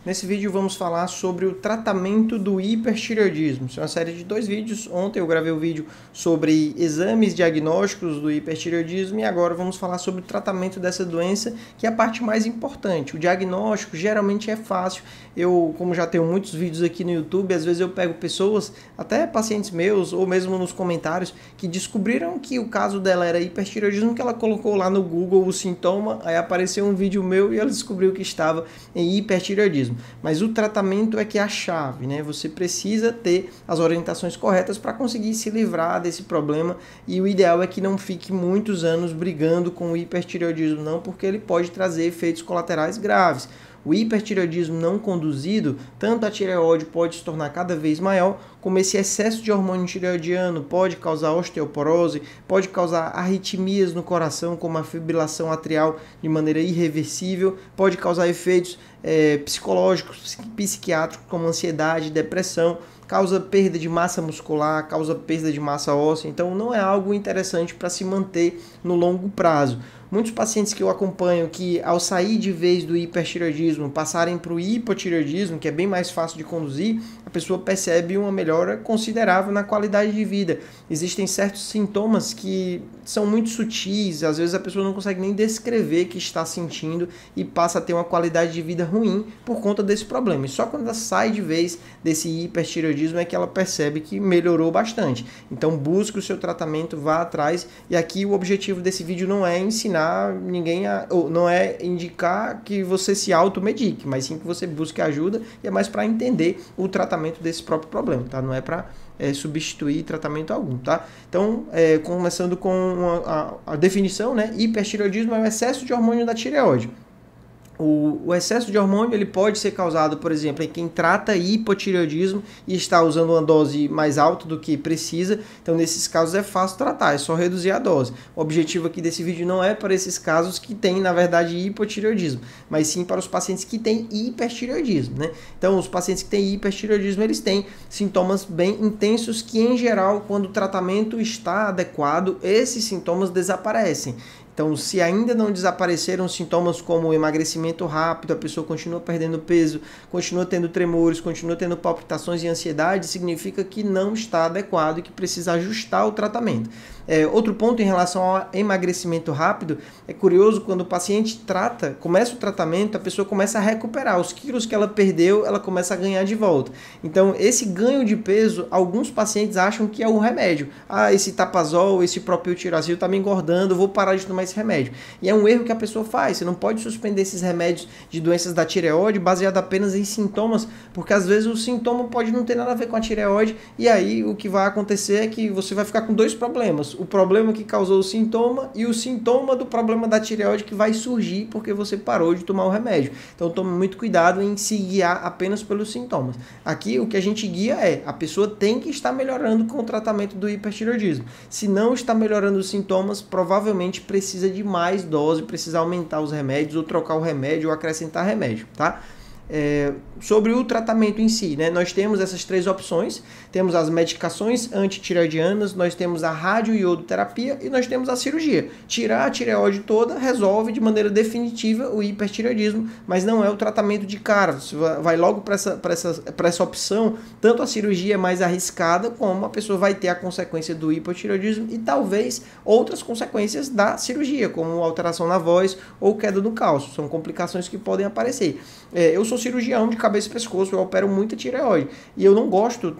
Nesse vídeo vamos falar sobre o tratamento do hipertireoidismo. Isso é uma série de 2 vídeos. Ontem eu gravei o vídeo sobre exames diagnósticos do hipertireoidismo e agora vamos falar sobre o tratamento dessa doença, que é a parte mais importante. O diagnóstico geralmente é fácil. Eu, como já tenho muitos vídeos aqui no YouTube, às vezes eu pego pessoas, até pacientes meus, ou mesmo nos comentários, que descobriram que o caso dela era hipertireoidismo, que ela colocou lá no Google o sintoma, aí apareceu um vídeo meu e ela descobriu que estava em hipertireoidismo. Mas o tratamento é que é a chave, né? Você precisa ter as orientações corretas para conseguir se livrar desse problema, e o ideal é que não fique muitos anos brigando com o hipertireoidismo não, porque ele pode trazer efeitos colaterais graves. O hipertireoidismo não conduzido, tanto a tireoide pode se tornar cada vez maior, como esse excesso de hormônio tireoidiano pode causar osteoporose, pode causar arritmias no coração, como a fibrilação atrial de maneira irreversível, pode causar efeitos psicológicos, psiquiátricos, como ansiedade, depressão, causa perda de massa muscular, causa perda de massa óssea, então não é algo interessante para se manter no longo prazo. Muitos pacientes que eu acompanho que, ao sair de vez do hipertireoidismo, passarem para o hipotireoidismo, que é bem mais fácil de conduzir, a pessoa percebe uma melhora considerável na qualidade de vida. Existem certos sintomas que são muito sutis, às vezes a pessoa não consegue nem descrever que está sentindo e passa a ter uma qualidade de vida ruim por conta desse problema. E só quando ela sai de vez desse hipertireoidismo é que ela percebe que melhorou bastante. Então busque o seu tratamento, vá atrás, e aqui o objetivo desse vídeo não é ensinar ninguém ou não é indicar que você se automedique, mas sim que você busque ajuda, e é mais para entender o tratamento desse próprio problema, tá? Não é para substituir tratamento algum, tá? Então, começando com a definição, né? Hipertireoidismo é o excesso de hormônio da tireoide. O excesso de hormônio ele pode ser causado, por exemplo, em quem trata hipotireoidismo e está usando uma dose mais alta do que precisa. Então, nesses casos é fácil tratar, é só reduzir a dose. O objetivo aqui desse vídeo não é para esses casos que têm, na verdade, hipotireoidismo, mas sim para os pacientes que têm hipertireoidismo, né? Então, os pacientes que têm hipertireoidismo, eles têm sintomas bem intensos que, em geral, quando o tratamento está adequado, esses sintomas desaparecem. Então, se ainda não desapareceram sintomas como emagrecimento rápido, a pessoa continua perdendo peso, continua tendo tremores, continua tendo palpitações e ansiedade, significa que não está adequado e que precisa ajustar o tratamento. Outro ponto em relação ao emagrecimento rápido, é curioso, quando o paciente começa o tratamento, a pessoa começa a recuperar. Os quilos que ela perdeu, ela começa a ganhar de volta. Então, esse ganho de peso, alguns pacientes acham que é um remédio. Ah, esse Tapazol, esse Propiltirazil está me engordando, vou parar de tomar esse remédio. E é um erro que a pessoa faz. Você não pode suspender esses remédios de doenças da tireoide baseado apenas em sintomas, porque às vezes o sintoma pode não ter nada a ver com a tireoide, e aí o que vai acontecer é que você vai ficar com dois problemas. O problema que causou o sintoma e o sintoma do problema da tireoide que vai surgir porque você parou de tomar o remédio. Então tome muito cuidado em se guiar apenas pelos sintomas. Aqui o que a gente guia a pessoa tem que estar melhorando com o tratamento do hipertireoidismo. Se não está melhorando os sintomas, provavelmente precisa de mais dose, precisa aumentar os remédios ou trocar o remédio ou acrescentar remédio, tá? Sobre o tratamento em si, né? Nós temos essas 3 opções, temos as medicações antitireoidianas, nós temos a radioiodoterapia e nós temos a cirurgia. Tirar a tireoide toda resolve de maneira definitiva o hipertireoidismo, mas não é o tratamento de cara. Você vai logo para essa opção, tanto a cirurgia é mais arriscada, como a pessoa vai ter a consequência do hipotireoidismo e talvez outras consequências da cirurgia, como alteração na voz ou queda no cálcio. São complicações que podem aparecer. Eu sou cirurgião de cabeça e pescoço, eu opero muita tireoide. E eu não gosto,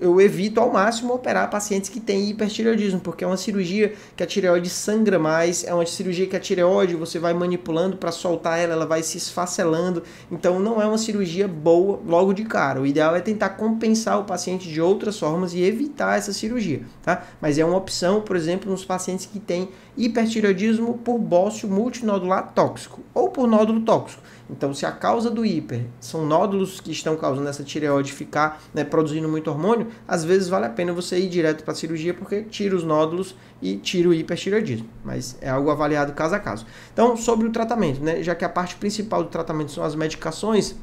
eu evito ao máximo operar pacientes que têm hipertireoidismo, porque é uma cirurgia que a tireoide sangra mais, é uma cirurgia que a tireoide você vai manipulando para soltar ela, ela vai se esfacelando. Então não é uma cirurgia boa logo de cara. O ideal é tentar compensar o paciente de outras formas e evitar essa cirurgia, tá? Mas é uma opção, por exemplo, nos pacientes que têm hipertireoidismo por bócio multinodular tóxico ou por nódulo tóxico. Então, se a causa do hiper são nódulos que estão causando essa tireoide ficar, né, produzindo muito hormônio, às vezes vale a pena você ir direto para a cirurgia, porque tira os nódulos e tira o hipertireoidismo. Mas é algo avaliado caso a caso. Então, sobre o tratamento, né, já que a parte principal do tratamento são as medicações,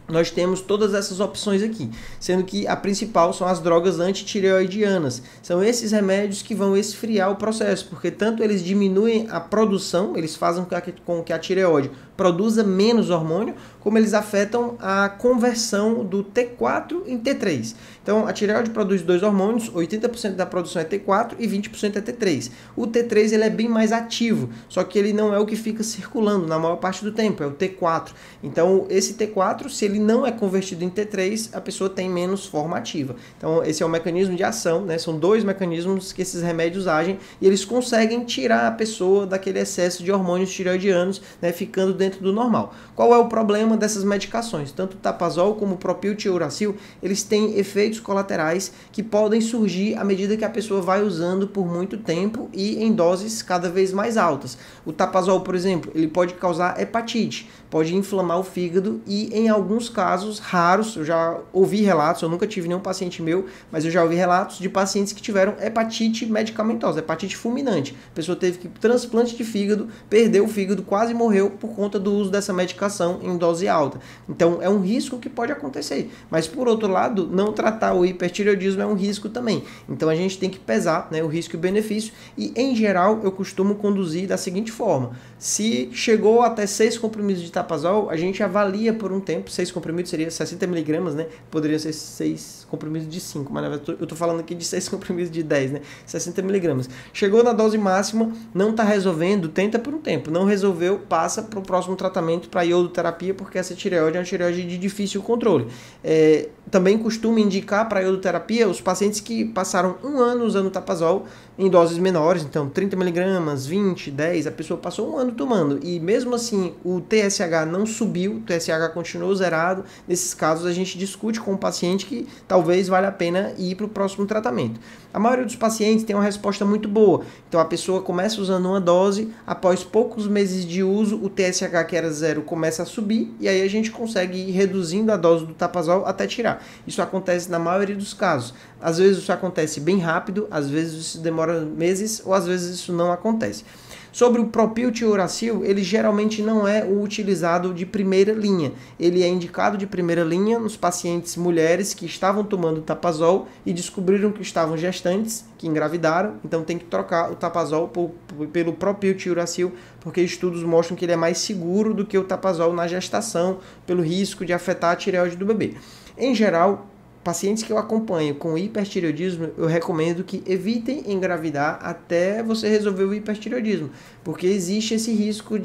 nós temos todas essas opções aqui, sendo que a principal são as drogas antitireoidianas. São esses remédios que vão esfriar o processo, porque tanto eles diminuem a produção, eles fazem com que a tireoide produza menos hormônio, como eles afetam a conversão do T4 em T3. Então, a tireoide produz dois hormônios, 80% da produção é T4 e 20% é T3. O T3 ele é bem mais ativo, só que ele não é o que fica circulando na maior parte do tempo, é o T4. Então, esse T4, se ele não é convertido em T3, a pessoa tem menos forma ativa. Então, esse é o mecanismo de ação, né? São dois mecanismos que esses remédios agem e eles conseguem tirar a pessoa daquele excesso de hormônios tireoidianos, né, ficando dentro do normal. Qual é o problema dessas medicações? Tanto o Tapazol como o Propiltiuracil, eles têm efeitos colaterais que podem surgir à medida que a pessoa vai usando por muito tempo e em doses cada vez mais altas. O Tapazol, por exemplo, ele pode causar hepatite, pode inflamar o fígado e em alguns casos raros, eu já ouvi relatos, eu nunca tive nenhum paciente meu, mas eu já ouvi relatos de pacientes que tiveram hepatite medicamentosa, hepatite fulminante. A pessoa teve que transplante de fígado, perdeu o fígado, quase morreu por conta do uso dessa medicação em dose alta. Então é um risco que pode acontecer. Mas por outro lado, não tratar o hipertireoidismo é um risco também. Então a gente tem que pesar, né, o risco e o benefício e em geral eu costumo conduzir da seguinte forma: se chegou até 6 comprimidos de Tapazol, a gente avalia por um tempo, 6 comprimidos seria 60 mg, né? Poderia ser 6 comprimidos de 5, mas na verdade eu tô falando aqui de 6 comprimidos de 10, né? 60 mg. Chegou na dose máxima, não está resolvendo, tenta por um tempo. Não resolveu, passa para o próximo tratamento para iodoterapia, porque essa tireoide é uma tireoide de difícil controle. Também costumo indicar para a iodoterapia os pacientes que passaram um ano usando Tapazol em doses menores, então 30 mg, 20, 10, a pessoa passou um ano tomando e mesmo assim o TSH não subiu, o TSH continuou zerado. Nesses casos a gente discute com o paciente que talvez valha a pena ir para o próximo tratamento. A maioria dos pacientes tem uma resposta muito boa, então a pessoa começa usando uma dose, após poucos meses de uso o TSH que era zero começa a subir e aí a gente consegue ir reduzindo a dose do Tapazol até tirar. Isso acontece na maioria dos casos. Às vezes isso acontece bem rápido, às vezes isso demora meses ou às vezes isso não acontece. Sobre o Propiltiuracil, ele geralmente não é o utilizado de primeira linha. Ele é indicado de primeira linha nos pacientes mulheres que estavam tomando Tapazol e descobriram que estavam gestantes, que engravidaram, então tem que trocar o Tapazol pelo Propiltiuracil, porque estudos mostram que ele é mais seguro do que o Tapazol na gestação, pelo risco de afetar a tireoide do bebê. Em geral, pacientes que eu acompanho com hipertireoidismo, eu recomendo que evitem engravidar até você resolver o hipertireoidismo, porque existe esse risco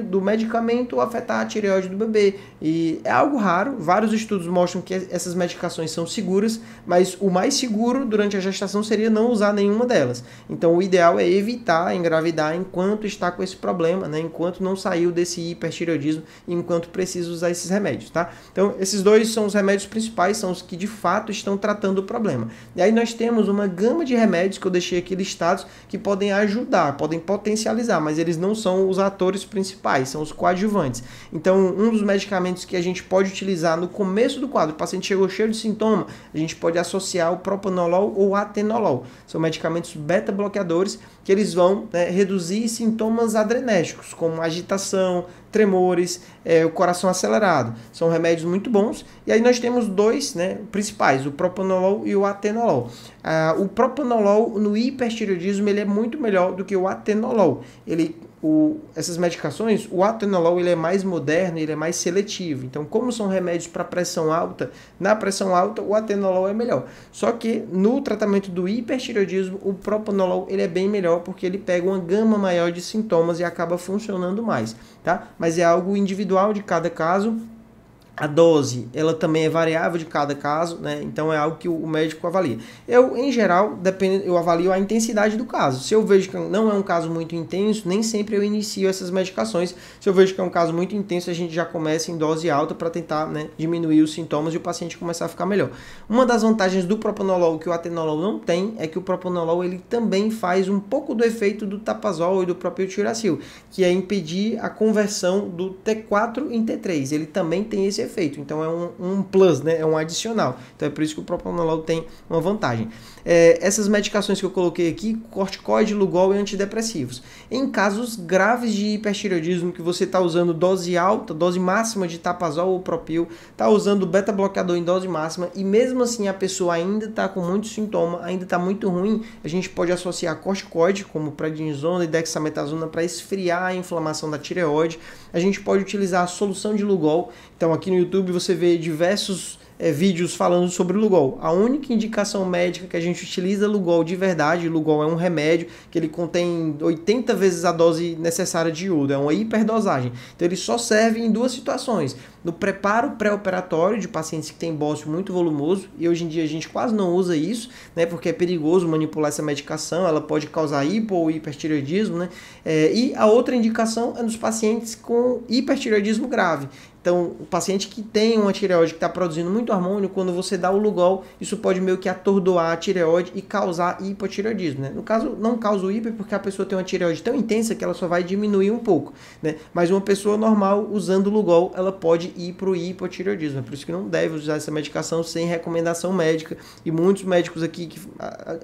do medicamento afetar a tireoide do bebê. E é algo raro, vários estudos mostram que essas medicações são seguras, mas o mais seguro durante a gestação seria não usar nenhuma delas. Então o ideal é evitar engravidar enquanto está com esse problema, né? Enquanto não saiu desse hipertireoidismo e enquanto precisa usar esses remédios, tá? Então esses dois são os remédios principais, são os que de fato estão tratando o problema. E aí nós temos uma gama de remédios que eu deixei aqui listados que podem ajudar, podem potencializar, mas eles não são os atores principais, são os coadjuvantes. Então, um dos medicamentos que a gente pode utilizar no começo do quadro, o paciente chegou cheio de sintoma, a gente pode associar o propanolol ou atenolol. São medicamentos beta-bloqueadores que eles vão, né, reduzir sintomas adrenérgicos, como agitação, tremores, o coração acelerado. São remédios muito bons. E aí nós temos dois, né, principais, o propanolol e o atenolol. O propanolol no hipertireoidismo ele é muito melhor do que o atenolol. Essas medicações, o atenolol ele é mais moderno, ele é mais seletivo. Então, como são remédios para pressão alta, na pressão alta o atenolol é melhor. Só que no tratamento do hipertireoidismo, o propanolol ele é bem melhor porque ele pega uma gama maior de sintomas e acaba funcionando mais, tá? Mas é algo individual de cada caso. A dose, ela também é variável de cada caso, né? Então é algo que o médico avalia. Eu, em geral, eu avalio a intensidade do caso. Se eu vejo que não é um caso muito intenso, nem sempre eu inicio essas medicações. Se eu vejo que é um caso muito intenso, a gente já começa em dose alta para tentar, né, diminuir os sintomas e o paciente começar a ficar melhor. Uma das vantagens do propanolol que o atenolol não tem é que o propanolol ele também faz um pouco do efeito do Tapazol e do Propiltiuracil, que é impedir a conversão do T4 em T3. Ele também tem esse efeito. efeito. Então é um plus, né? É um adicional. Então é por isso que o propranolol tem uma vantagem. Essas medicações que eu coloquei aqui, corticoide, Lugol e antidepressivos. Em casos graves de hipertireoidismo, que você está usando dose alta, dose máxima de Tapazol ou Propil, está usando beta-bloqueador em dose máxima, e mesmo assim a pessoa ainda está com muito sintoma, ainda está muito ruim, a gente pode associar corticoide, como prednisona e dexametasona, para esfriar a inflamação da tireoide. A gente pode utilizar a solução de Lugol. Então aqui no YouTube você vê diversos vídeos falando sobre o Lugol. A única indicação médica que a gente utiliza Lugol de verdade, Lugol é um remédio que ele contém 80 vezes a dose necessária de iodo, é uma hiperdosagem. Então ele só serve em duas situações: no preparo pré-operatório de pacientes que têm bócio muito volumoso, e hoje em dia a gente quase não usa isso, né, porque é perigoso manipular essa medicação, ela pode causar hipo ou hipertireoidismo, né? E a outra indicação é nos pacientes com hipertireoidismo grave. Então, o paciente que tem uma tireoide que está produzindo muito hormônio, quando você dá o Lugol, isso pode meio que atordoar a tireoide e causar hipotireoidismo, né? No caso, não causa o hiper porque a pessoa tem uma tireoide tão intensa que ela só vai diminuir um pouco, né? Mas uma pessoa normal, usando o Lugol, ela pode ir para o hipotireoidismo. É por isso que não deve usar essa medicação sem recomendação médica. E muitos médicos aqui, que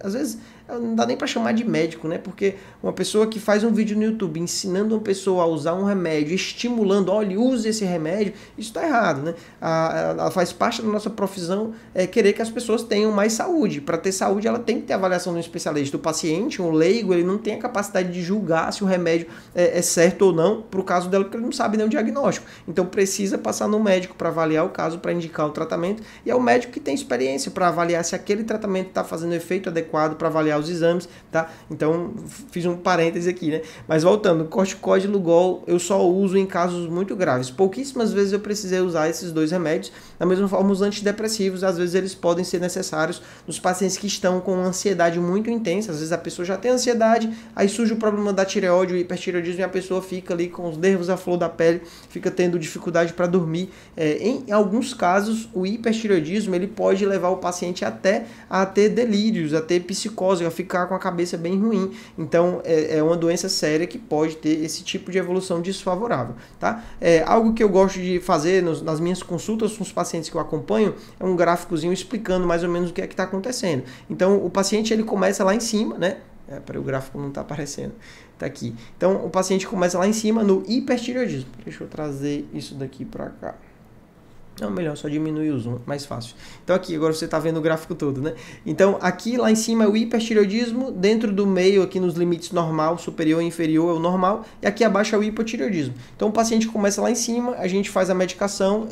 às vezes não dá nem para chamar de médico, né? Porque uma pessoa que faz um vídeo no YouTube ensinando uma pessoa a usar um remédio, estimulando, olha, use esse remédio, isso está errado, né? Ela faz parte da nossa profissão querer que as pessoas tenham mais saúde. Para ter saúde, ela tem que ter avaliação de um especialista. O paciente, um leigo, ele não tem a capacidade de julgar se o remédio é certo ou não, pro caso dela, porque ele não sabe nem o diagnóstico. Então precisa passar no médico para avaliar o caso, para indicar o tratamento, e é o médico que tem experiência para avaliar se aquele tratamento está fazendo efeito adequado, para avaliar os exames, tá? Então, fiz um parêntese aqui, né? Mas voltando, corticoide e Lugol eu só uso em casos muito graves. Pouquíssimas vezes eu precisei usar esses dois remédios. Da mesma forma, os antidepressivos, às vezes eles podem ser necessários nos pacientes que estão com ansiedade muito intensa. Às vezes a pessoa já tem ansiedade, aí surge o problema da tireoide, o hipertireoidismo, e a pessoa fica ali com os nervos à flor da pele, fica tendo dificuldade para dormir. Em alguns casos, o hipertireoidismo ele pode levar o paciente até a ter delírios, a ter psicose, a ficar com a cabeça bem ruim. Então é uma doença séria que pode ter esse tipo de evolução desfavorável, tá? Algo que eu gosto de fazer nas minhas consultas com os pacientes que eu acompanho é um gráficozinho explicando mais ou menos o que é que está acontecendo. Então o paciente ele começa lá em cima, né? Para o gráfico não está aparecendo, tá aqui. Então o paciente começa lá em cima no hipertireoidismo. Deixa eu trazer isso daqui para cá. Não, melhor, só diminuir o zoom, mais fácil. Então aqui, agora você está vendo o gráfico todo, né? Então aqui lá em cima é o hipertireoidismo, dentro do meio aqui nos limites normal, superior e inferior é o normal, e aqui abaixo é o hipotireoidismo. Então o paciente começa lá em cima, a gente faz a medicação,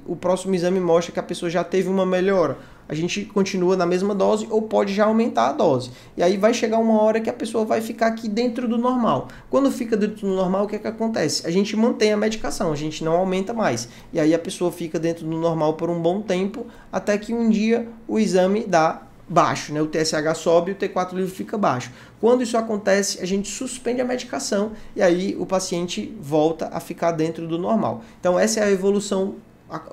o próximo exame mostra que a pessoa já teve uma melhora. A gente continua na mesma dose ou pode já aumentar a dose. E aí vai chegar uma hora que a pessoa vai ficar aqui dentro do normal. Quando fica dentro do normal, o que é que acontece? A gente mantém a medicação, a gente não aumenta mais. E aí a pessoa fica dentro do normal por um bom tempo, até que um dia o exame dá baixo, né? O TSH sobe e o T4 livre fica baixo. Quando isso acontece, a gente suspende a medicação e aí o paciente volta a ficar dentro do normal. Então essa é a evolução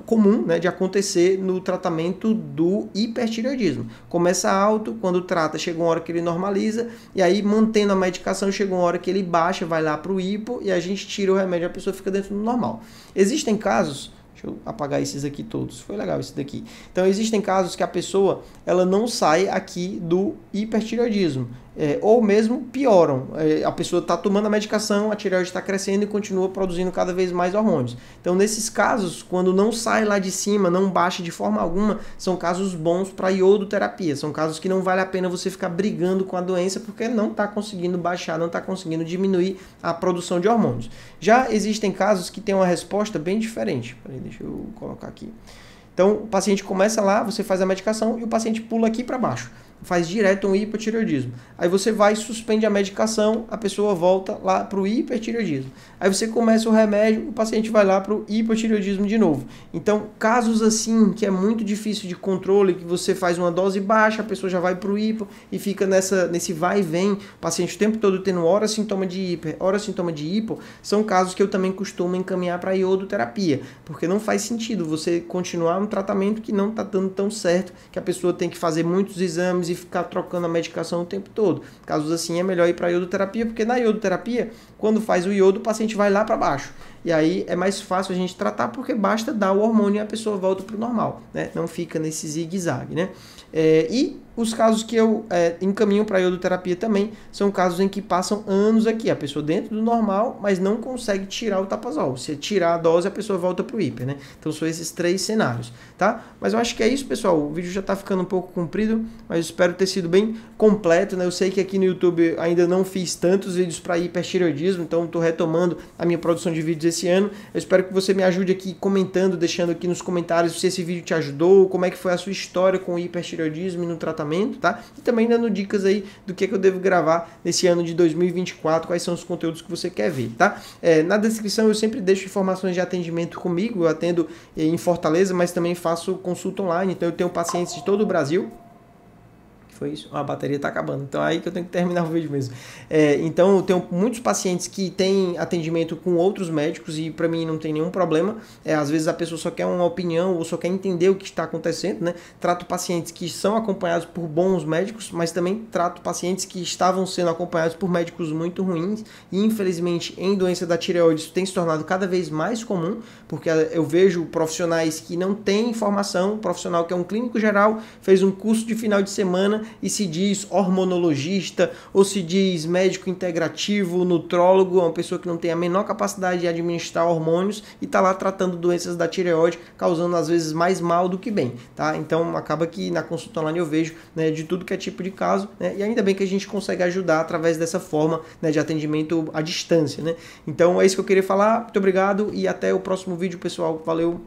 comum, né, de acontecer no tratamento do hipertireoidismo. Começa alto, quando trata, chega uma hora que ele normaliza, e aí mantendo a medicação, chega uma hora que ele baixa, vai lá para o hipo, e a gente tira o remédio e a pessoa fica dentro do normal. Existem casos, deixa eu apagar esses aqui todos, foi legal esse daqui. Então existem casos que a pessoa ela não sai aqui do hipertireoidismo, ou mesmo pioram. A pessoa está tomando a medicação, a tireoide está crescendo e continua produzindo cada vez mais hormônios. Então nesses casos, quando não sai lá de cima, não baixa de forma alguma, são casos bons para iodoterapia. São casos que não vale a pena você ficar brigando com a doença porque não está conseguindo baixar, não está conseguindo diminuir a produção de hormônios. Já existem casos que têm uma resposta bem diferente. Peraí, deixa eu colocar aqui. Então o paciente começa lá, você faz a medicação e o paciente pula aqui para baixo. Faz direto um hipotireoidismo. Aí você vai, suspende a medicação, a pessoa volta lá para o hipertireoidismo. Aí você começa o remédio, o paciente vai lá para o hipotireoidismo de novo. Então, casos assim, que é muito difícil de controle, que você faz uma dose baixa, a pessoa já vai para o hipo e fica nesse vai e vem, o paciente o tempo todo tendo hora sintoma de hiper, hora sintoma de hipo, são casos que eu também costumo encaminhar para a iodoterapia, porque não faz sentido você continuar um tratamento que não está dando tão certo, que a pessoa tem que fazer muitos exames e ficar trocando a medicação o tempo todo. Casos assim é melhor ir para a iodoterapia, porque na iodoterapia, quando faz o iodo, o paciente vai lá para baixo. e aí é mais fácil a gente tratar porque basta dar o hormônio e a pessoa volta para o normal, né? Não fica nesse zigue-zague, né? E os casos que eu encaminho para a iodoterapia também são casos em que passam anos aqui, a pessoa dentro do normal, mas não consegue tirar o tapazol. Se tirar a dose, a pessoa volta para o hiper, né? Então são esses 3 cenários, tá? Mas eu acho que é isso, pessoal. O vídeo já está ficando um pouco comprido, mas espero ter sido bem completo, né? Eu sei que aqui no YouTube ainda não fiz tantos vídeos para hipertireoidismo, então estou retomando a minha produção de vídeos esse ano. Eu espero que você me ajude aqui comentando, deixando aqui nos comentários se esse vídeo te ajudou, como é que foi a sua história com o hipertireoidismo e no tratamento, tá? E também dando dicas aí do que eu devo gravar nesse ano de 2024, quais são os conteúdos que você quer ver, tá? Na descrição eu sempre deixo informações de atendimento comigo, eu atendo em Fortaleza, mas também faço consulta online, então eu tenho pacientes de todo o Brasil. Foi isso? A bateria está acabando, então é aí que eu tenho que terminar o vídeo mesmo. Então eu tenho muitos pacientes que têm atendimento com outros médicos e para mim não tem nenhum problema. Às vezes a pessoa só quer uma opinião ou só quer entender o que está acontecendo, né? Trato pacientes que são acompanhados por bons médicos, mas também trato pacientes que estavam sendo acompanhados por médicos muito ruins e infelizmente em doença da tireoide isso tem se tornado cada vez mais comum, porque eu vejo profissionais que não têm informação, profissional que é um clínico geral, fez um curso de final de semana e se diz hormonologista ou se diz médico integrativo, nutrólogo, uma pessoa que não tem a menor capacidade de administrar hormônios e está lá tratando doenças da tireoide, causando às vezes mais mal do que bem, tá? Então acaba que na consulta online eu vejo, né, de tudo que é tipo de caso, né, e ainda bem que a gente consegue ajudar através dessa forma, né, de atendimento à distância, né? Então é isso que eu queria falar, muito obrigado e até o próximo vídeo, pessoal, valeu!